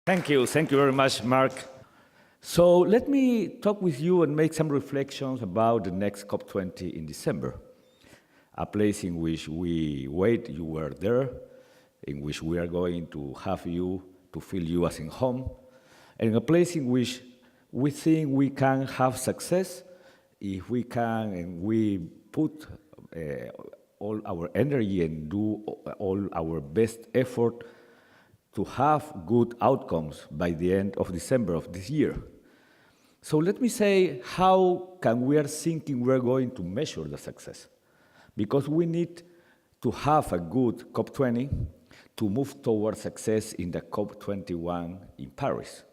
Thank you very much, Mark. So let me talk with you and make some reflections about the next COP20 in December, a place in which we wait, you were there, in which we are going to have you, to feel you as in home, and a place in which we think we can have success if we can and we put all our energy and do all our best effort to have good outcomes by the end of December of this year. So let me say, how can we are thinking we're going to measure the success? Because we need to have a good COP20 to move towards success in the COP21 in Paris.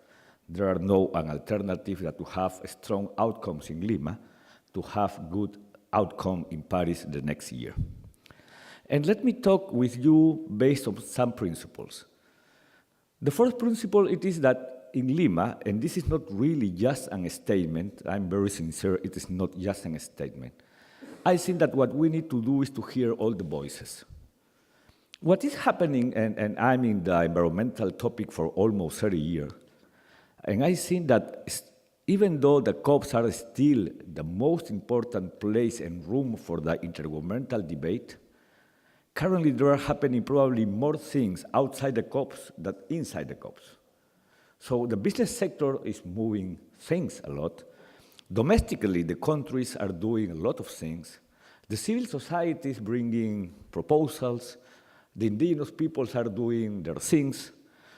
There are no an alternative that to have strong outcomes in Lima to have good outcome in Paris the next year. And let me talk with you based on some principles. The first principle it is that in Lima, and this is not really just a statement, I'm very sincere, it is not just a statement. I think that what we need to do is to hear all the voices. What is happening, and I'm in the environmental topic for almost 30 years, and I think that even though the COPs are still the most important place and room for the intergovernmental debate, currently there are happening probably more things outside the COPs than inside the COPs. So the business sector is moving things a lot. Domestically, the countries are doing a lot of things. The civil society is bringing proposals. The indigenous peoples are doing their things.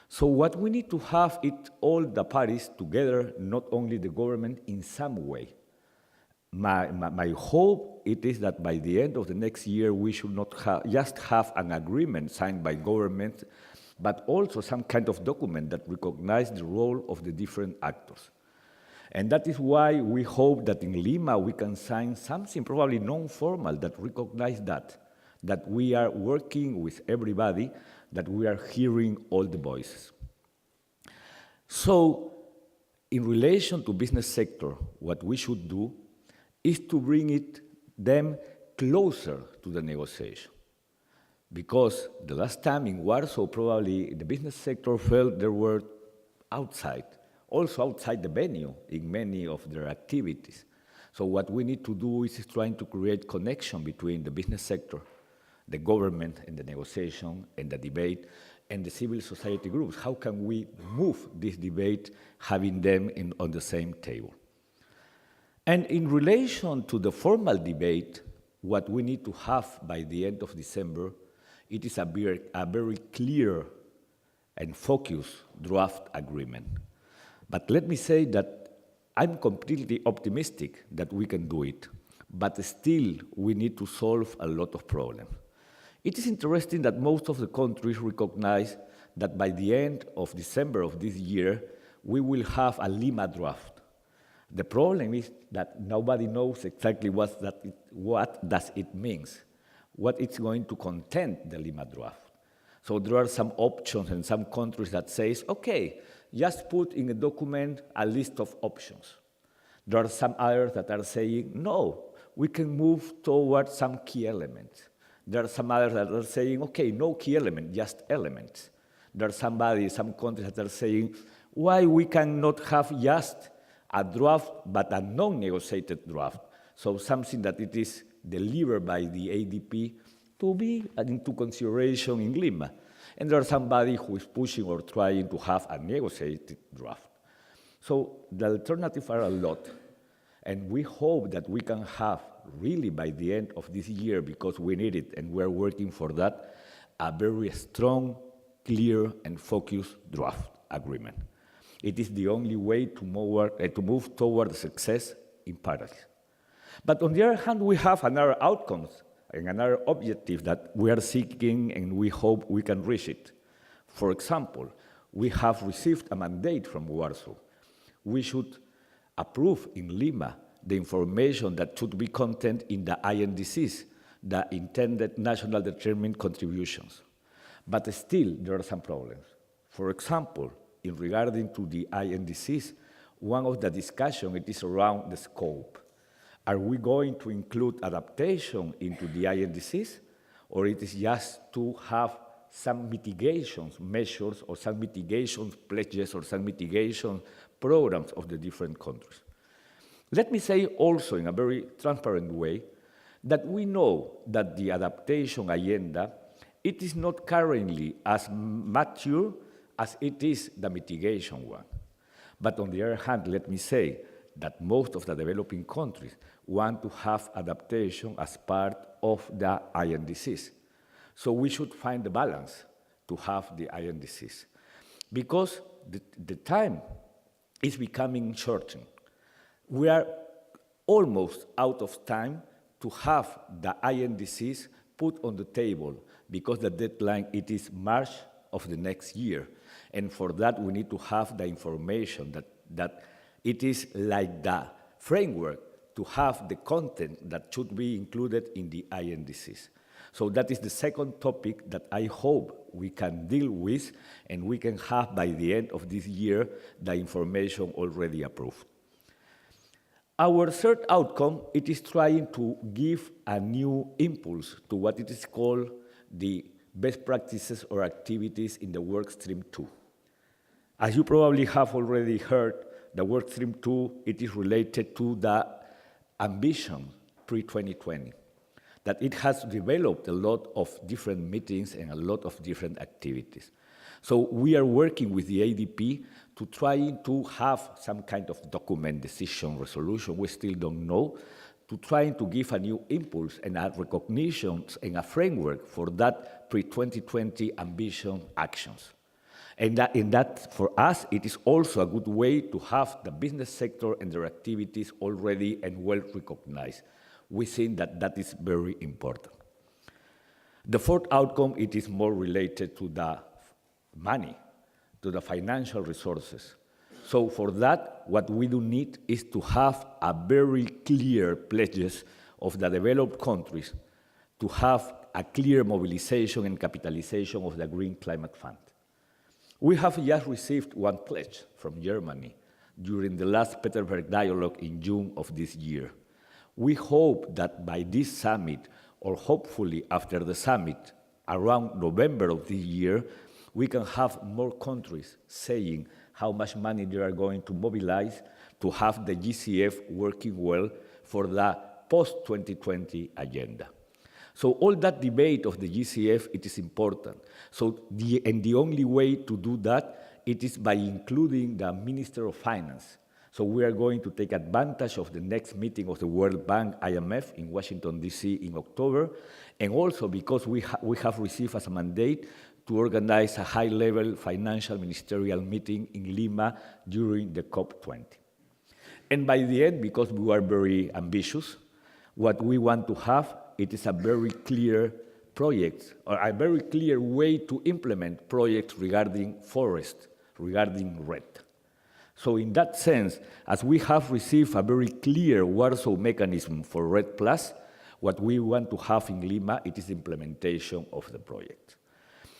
So what we need to have is all the parties together, not only the government, in some way. My hope it is that by the end of the next year, we should not just have an agreement signed by government, but also some kind of document that recognizes the role of the different actors. And that is why we hope that in Lima we can sign something probably non-formal that recognizes that we are working with everybody, that we are hearing all the voices. So, in relation to business sector, what we should do is to bring them closer to the negotiation. Because the last time in Warsaw, probably the business sector felt they were outside, also outside the venue in many of their activities. So what we need to do is trying to create connection between the business sector, the government and the negotiation and the debate, and the civil society groups. How can we move this debate, having them on the same table? And in relation to the formal debate, what we need to have by the end of December, it is a very clear and focused draft agreement. But let me say that I'm completely optimistic that we can do it, but still we need to solve a lot of problems. It is interesting that most of the countries recognize that by the end of December of this year, we will have a Lima draft. The problem is that nobody knows exactly what does it mean, what it's going to contain the Lima draft. So there are some options in some countries that says, okay, just put in a document a list of options. There are some others that are saying, no, we can move towards some key elements. There are some others that are saying, okay, no key element, just elements. There are some countries that are saying, why we cannot have just a draft, but a non-negotiated draft. So something that it is delivered by the ADP to be into consideration in Lima. And there's somebody who is pushing or trying to have a negotiated draft. So the alternatives are a lot. And we hope that we can have really by the end of this year, because we need it and we're working for that, a very strong, clear, and focused draft agreement. It is the only way to move toward success in Paris. But on the other hand, we have another outcomes and another objective that we are seeking and we hope we can reach it. For example, we have received a mandate from Warsaw. We should approve in Lima the information that should be contained in the INDCs, the intended national determined contributions. But still, there are some problems. For example, in regarding to the INDCs, one of the discussion it is around the scope. Are we going to include adaptation into the INDCs, or it is just to have some mitigation measures or some mitigation pledges or some mitigation programs of the different countries. Let me say also in a very transparent way that we know that the adaptation agenda, it is not currently as mature as it is the mitigation one. But on the other hand, let me say that most of the developing countries want to have adaptation as part of the INDCs. So we should find the balance to have the INDCs. Because the time is becoming shortened. We are almost out of time to have the INDCs put on the table because the deadline, it is March of the next year. And for that, we need to have the information that it is like the framework to have the content that should be included in the INDCs. So that is the second topic that I hope we can deal with, and we can have by the end of this year the information already approved. Our third outcome, it is trying to give a new impulse to what it is called the best practices or activities in the work stream 2. As you probably have already heard, the work stream 2, it is related to the ambition pre-2020, that it has developed a lot of different meetings and a lot of different activities. So we are working with the ADP to try to have some kind of document, decision, resolution, we still don't know, to try to give a new impulse and a recognition and a framework for that pre-2020 ambition actions. And that, for us, it is also a good way to have the business sector and their activities already and well recognized. We think that that is very important. The fourth outcome, it is more related to the money, to the financial resources. So for that, what we do need is to have a very clear pledges of the developed countries to have a clear mobilization and capitalization of the Green Climate Fund. We have just received one pledge from Germany during the last Petersberg dialogue in June of this year. We hope that by this summit, or hopefully after the summit, around November of this year, we can have more countries saying how much money they are going to mobilize to have the GCF working well for the post-2020 agenda. So all that debate of the GCF, it is important. So the only way to do that, it is by including the Minister of Finance. So we are going to take advantage of the next meeting of the World Bank, IMF, in Washington, D.C. in October, and also because we have received as a mandate to organize a high-level financial ministerial meeting in Lima during the COP20. And by the end, because we are very ambitious, what we want to have, it is a very clear project, or a very clear way to implement projects regarding forest, regarding RED. So in that sense, as we have received a very clear Warsaw mechanism for RED+, what we want to have in Lima, it is implementation of the project.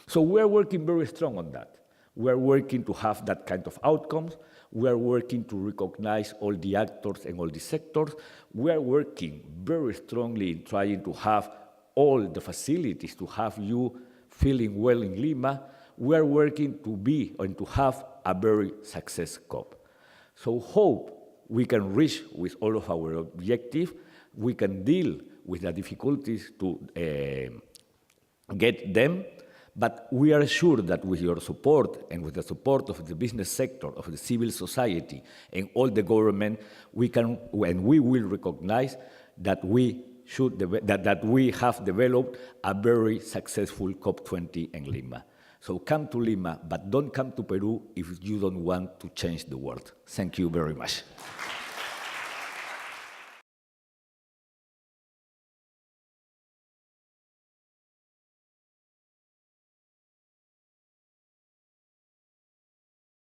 So we are working very strong on that. We are working to have that kind of outcomes. We are working to recognize all the actors and all the sectors. We are working very strongly in trying to have all the facilities to have you feeling well in Lima. We are working to be and to have a very success COP. So hope we can reach with all of our objectives. We can deal with the difficulties to get them. But we are sure that with your support and with the support of the business sector, of the civil society, and all the government, we can, and we will recognize that we have developed a very successful COP20 in Lima. So come to Lima, but don't come to Peru if you don't want to change the world. Thank you very much.